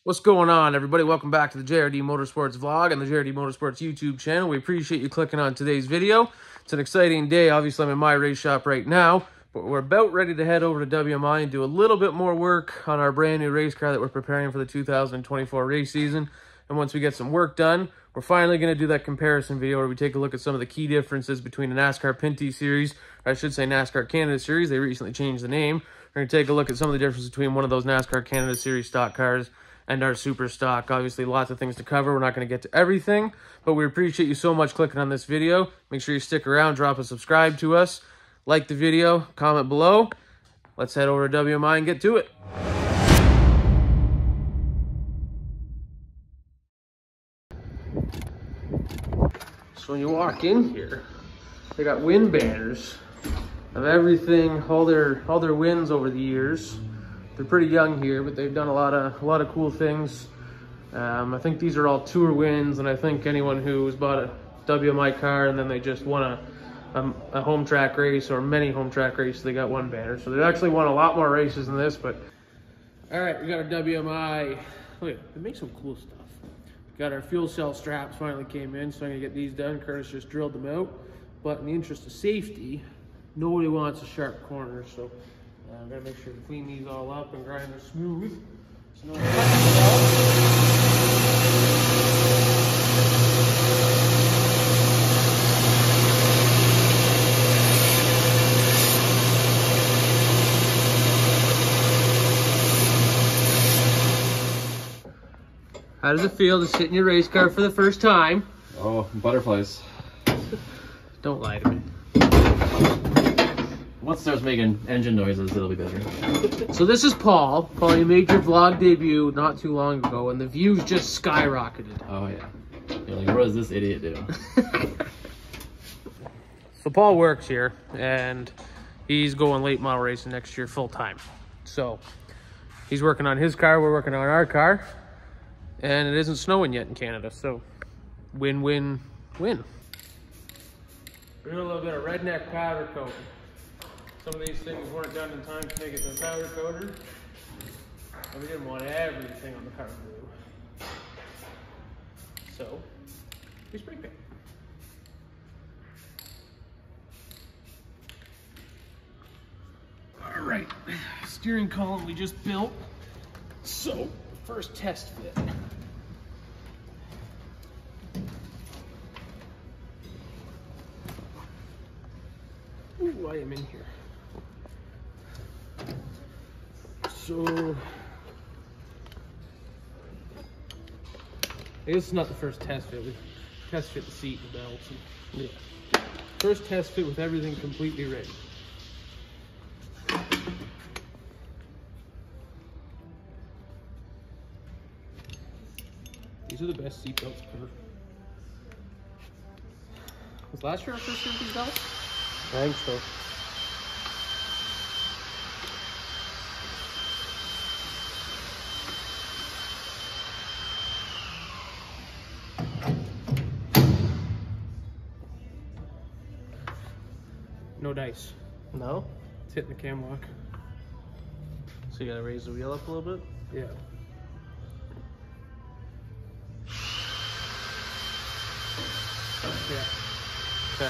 What's going on, everybody? Welcome back to the JRD Motorsports vlog and the JRD Motorsports YouTube channel. We appreciate you clicking on today's video. It's an exciting day. Obviously, I'm in my race shop right now, but we're about ready to head over to WMI and do a little bit more work on our brand new race car that we're preparing for the 2024 race season. And once we get some work done, we're finally going to do that comparison video where we take a look at some of the key differences between the NASCAR Pinty Series, or I should say NASCAR Canada Series. They recently changed the name. We're going to take a look at some of the differences between one of those NASCAR Canada Series stock cars and our super stock. Obviously, lots of things to cover. We're not going to get to everything, but we appreciate you so much clicking on this video. Make sure you stick around, drop a subscribe to us, like the video, comment below. Let's head over to WMI and get to it. So when you walk in here, they got win banners of everything, all their wins over the years. They're pretty young here, but they've done a lot of cool things. I think these are all tour wins, and I think anyone who's bought a WMI car and then they just won a home track race or many home track races, they got one banner. So they've actually won a lot more races than this. But all right, we got our WMI. Look, they make some cool stuff. Got our fuel cell straps finally came in, so I'm gonna get these done. Curtis just drilled them out, but in the interest of safety, nobody wants a sharp corner, so I'm gonna make sure to clean these all up and grind them smooth. So no How does it feel to sit in your race car for the first time? Oh, butterflies. Don't lie to me. Once it starts making engine noises, it'll be better. So this is Paul. Paul, you made your vlog debut not too long ago, and the views just skyrocketed. Oh, yeah. You're like, what is this idiot doing? So Paul works here, and he's going late model racing next year full time. So he's working on his car, we're working on our car, and it isn't snowing yet in Canada, so win, win, win. We do a little bit of redneck powder coating. Some of these things weren't done in time to make it to the powder coater, and we didn't want everything on the car blue. So we spray paint. All right, steering column we just built. So first test fit. Ooh, I am in here. So I guess it's not the first test fit. We test fit the seat and the belts. And, yeah. First test fit with everything completely ready. These are the best seat belts ever. Was last year our first year with these belts? I think so. No dice. No? It's hitting the cam lock. So you gotta raise the wheel up a little bit? Yeah. Yeah. Okay.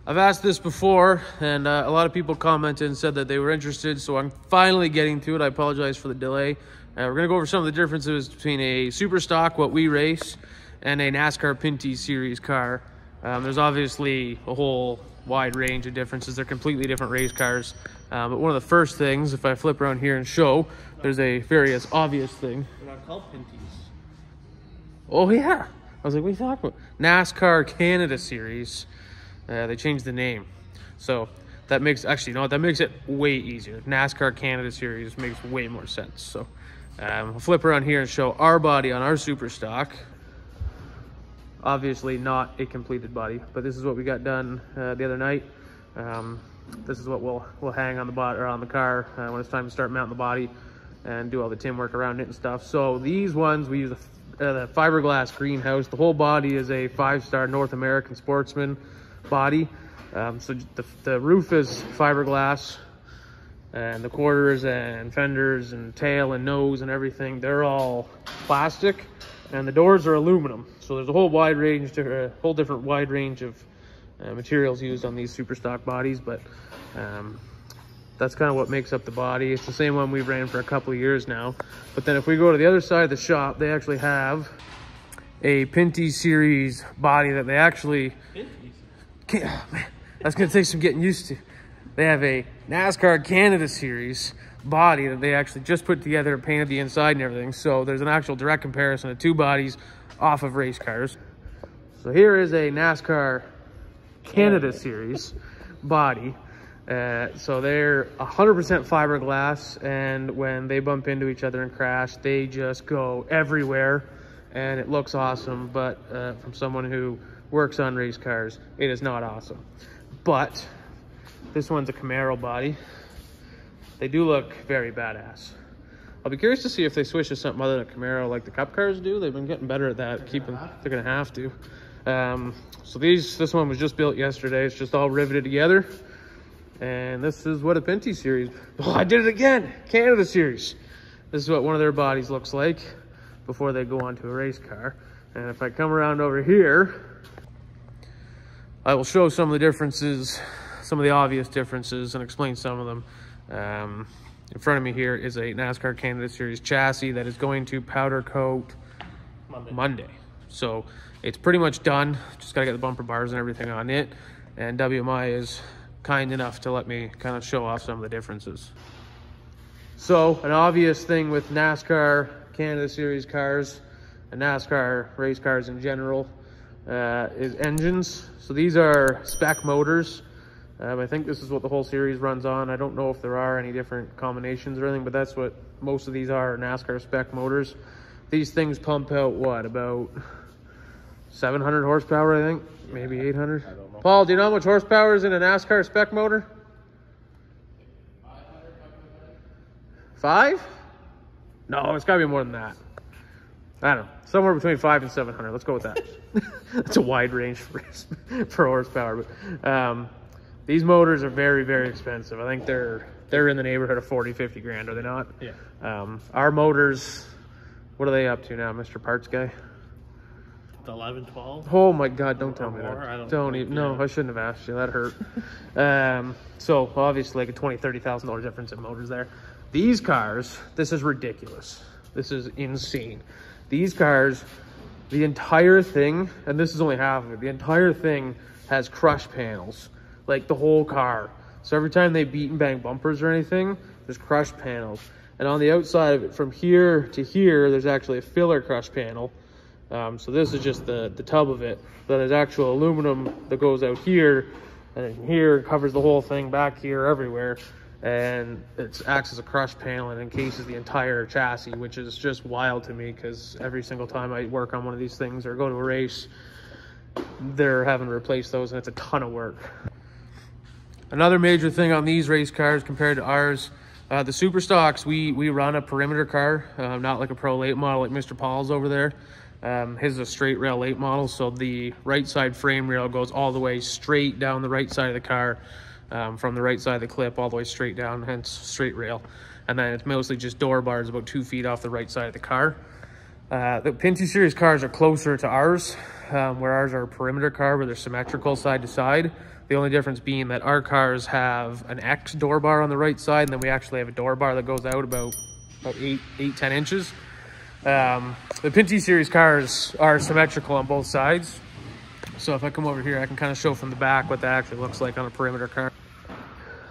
I've asked this before, and a lot of people commented and said that they were interested, so I'm finally getting to it. I apologize for the delay. We're going to go over some of the differences between a super stock, what we race, and a NASCAR Pinty Series car. There's obviously a whole wide range of differences. They're completely different race cars. But one of the first things, if I flip around here and show, there's a very obvious thing. They're not called Pintys. Oh, yeah. I was like, what are you talking about? NASCAR Canada Series. They changed the name. So that makes, actually, you know what? That makes it way easier. NASCAR Canada Series makes way more sense. So I'll flip around here and show our body on our super stock. Obviously not a completed body, but this is what we got done the other night. This is what we'll hang on the bot or on the car when it's time to start mounting the body and do all the tin work around it and stuff. So these ones we use the fiberglass greenhouse. The whole body is a 5-star North American Sportsman body. So the roof is fiberglass, And the quarters and fenders and tail and nose and everything, they're all plastic, and the doors are aluminum. So there's a whole different wide range of materials used on these super stock bodies, but that's kind of what makes up the body. It's the same one we've ran for a couple of years now. But then if we go to the other side of the shop, they actually have a Pinty series body that they actually, oh man, that's gonna take some getting used to. They have a NASCAR Canada Series body that they actually just put together and painted the inside and everything. So there's an actual direct comparison of two bodies off of race cars. So here is a NASCAR Canada Series body. So they're 100% fiberglass, and when they bump into each other and crash, they just go everywhere, and it looks awesome. But from someone who works on race cars, it is not awesome. But this one's a Camaro body. They do look very badass. I'll be curious to see if they switch to something other than a Camaro like the Cup cars do. They've been getting better at that. They're gonna have to. So this one was just built yesterday. It's just all riveted together. And this is what a Pinty series. Oh, I did it again. Canada Series. This is what one of their bodies looks like before they go onto a race car. And if I come around over here, I will show some of the differences, some of the obvious differences, and explain some of them. In front of me here is a NASCAR Canada Series chassis that is going to powder coat Monday. So it's pretty much done. Just gotta get the bumper bars and everything on it. And WMI is kind enough to let me kind of show off some of the differences. So an obvious thing with NASCAR Canada Series cars and NASCAR race cars in general is engines. So these are spec motors. I think this is what the whole series runs on. I don't know if there are any different combinations or anything, but that's what most of these are, NASCAR spec motors. These things pump out what, about 700 horsepower, I think? Maybe 800? I don't know. Paul, do you know how much horsepower is in a NASCAR spec motor? 5? No, it's gotta be more than that. I don't know, somewhere between 500 and 700. Let's go with that. That's a wide range for horsepower. But these motors are very, very expensive. I think they're in the neighborhood of 40, 50 grand, are they not? Yeah. Our motors, what are they up to now, Mr. Parts Guy? 11, 12? Oh my God, don't tell me more? that. Don't even, no, I shouldn't have asked you, that hurt. So obviously like a $20,000, $30,000 difference in motors there. These cars, this is ridiculous. This is insane. These cars, the entire thing, and this is only half of it, the entire thing has crush panels, like the whole car. So every time they beat and bang bumpers or anything, there's crush panels. And on the outside of it, from here to here, there's actually a filler crush panel. So this is just the tub of it. Then there's actual aluminum that goes out here, and here covers the whole thing, back here, everywhere. And it acts as a crush panel and encases the entire chassis, which is just wild to me, because every single time I work on one of these things or go to a race, they're having to replace those, and it's a ton of work. Another major thing on these race cars compared to ours, the super stocks, we run a perimeter car, not like a pro late model like Mr. Paul's over there. His is a straight rail late model, so the right side frame rail goes all the way straight down the right side of the car, from the right side of the clip all the way straight down, hence straight rail. And then it's mostly just door bars about 2 feet off the right side of the car. The Pinty series cars are closer to ours, where ours are a perimeter car where they're symmetrical side to side. The only difference being that our cars have an X door bar on the right side, and then we actually have a door bar that goes out about 10 inches. The Pinty series cars are symmetrical on both sides. So if I come over here, I can kind of show from the back what that actually looks like on a perimeter car.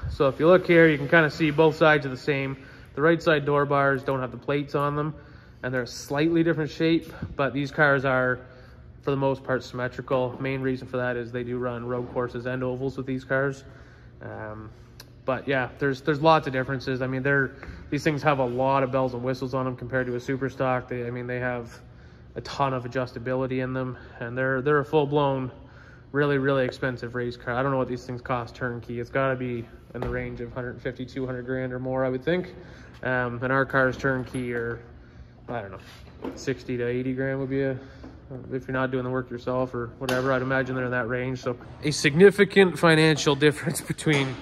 So if you look here, you can kind of see both sides are the same. The right side door bars don't have the plates on them, and they're a slightly different shape, but these cars are, for the most part, symmetrical. Main reason for that is they do run road courses and ovals with these cars. But yeah, there's lots of differences. I mean, these things have a lot of bells and whistles on them compared to a super stock. They have a ton of adjustability in them, and they're a full-blown, really, really expensive race car. I don't know what these things cost turnkey. It's got to be in the range of 150, 200 grand or more, I would think. And our cars turnkey are, I don't know, 60 to 80 grand would be if you're not doing the work yourself or whatever. I'd imagine they're in that range. So a significant financial difference between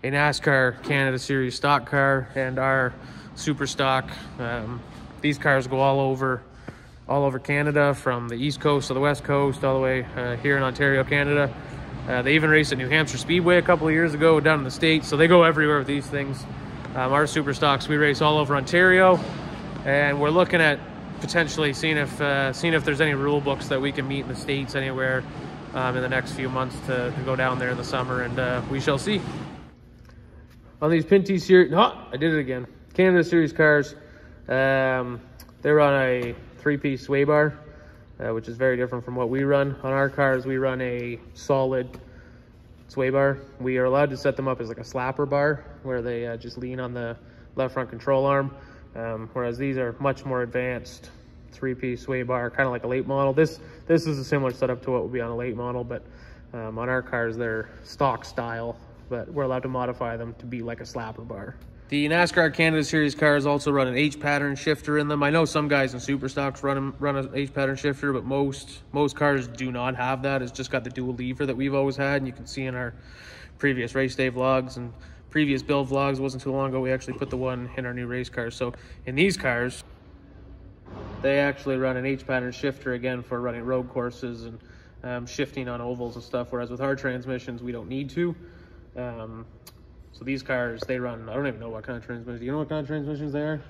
a NASCAR Canada Series stock car and our super stock. These cars go all over Canada, from the East Coast to the West Coast, all the way here in Ontario, Canada. They even raced at New Hampshire Speedway a couple of years ago down in the States, so they go everywhere with these things. Our super stocks, we race all over Ontario, and we're looking at potentially seeing if there's any rule books that we can meet in the States anywhere in the next few months to go down there in the summer, and we shall see. On these Pinty Series, I did it again. Canada Series cars, they're on a 3-piece sway bar, which is very different from what we run. On our cars, we run a solid sway bar. We are allowed to set them up as like a slapper bar, where they just lean on the left front control arm, whereas these are much more advanced 3-piece sway bar, kind of like a late model. This is a similar setup to what would be on a late model, but on our cars, they're stock style, but we're allowed to modify them to be like a slapper bar. The NASCAR Canada Series cars also run an H-pattern shifter in them. I know some guys in super stocks run an H-pattern shifter, but most cars do not have that. It's just got the dual lever that we've always had, and you can see in our previous Raceday vlogs and previous build vlogs, wasn't too long ago, we actually put the one in our new race cars. So in these cars, they actually run an H-pattern shifter again for running road courses and shifting on ovals and stuff, whereas with our transmissions, we don't need to. So these cars, they run, I don't even know what kind of transmission. Do you know what kind of transmissions they are?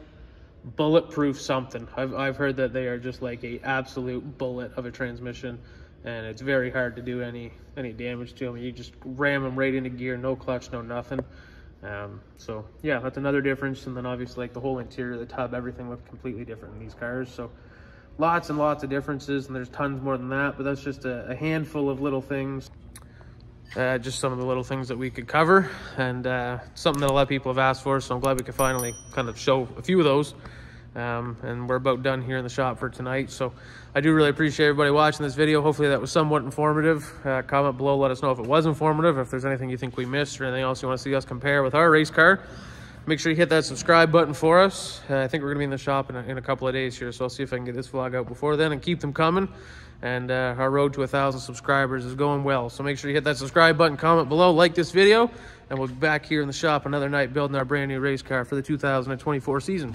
Bulletproof something. I've heard that they are just like a absolute bullet of a transmission, and it's very hard to do any damage to them. You just ram them right into gear, no clutch, no nothing. So yeah, that's another difference. And then obviously like the whole interior, the tub, everything looks completely different in these cars. So lots and lots of differences, and there's tons more than that, but that's just a handful of little things. Just some of the little things that we could cover, and something that a lot of people have asked for, so I'm glad we could finally kind of show a few of those. And we're about done here in the shop for tonight, so I do really appreciate everybody watching this video. Hopefully that was somewhat informative. Comment below, let us know if it was informative, if there's anything you think we missed or anything else you want to see us compare with our race car. Make sure you hit that subscribe button for us. I think we're gonna be in the shop in a couple of days here, so I'll see if I can get this vlog out before then and keep them coming. And our road to 1,000 subscribers is going well, so make sure you hit that subscribe button, comment below, like this video, and we'll be back here in the shop another night building our brand new race car for the 2024 season.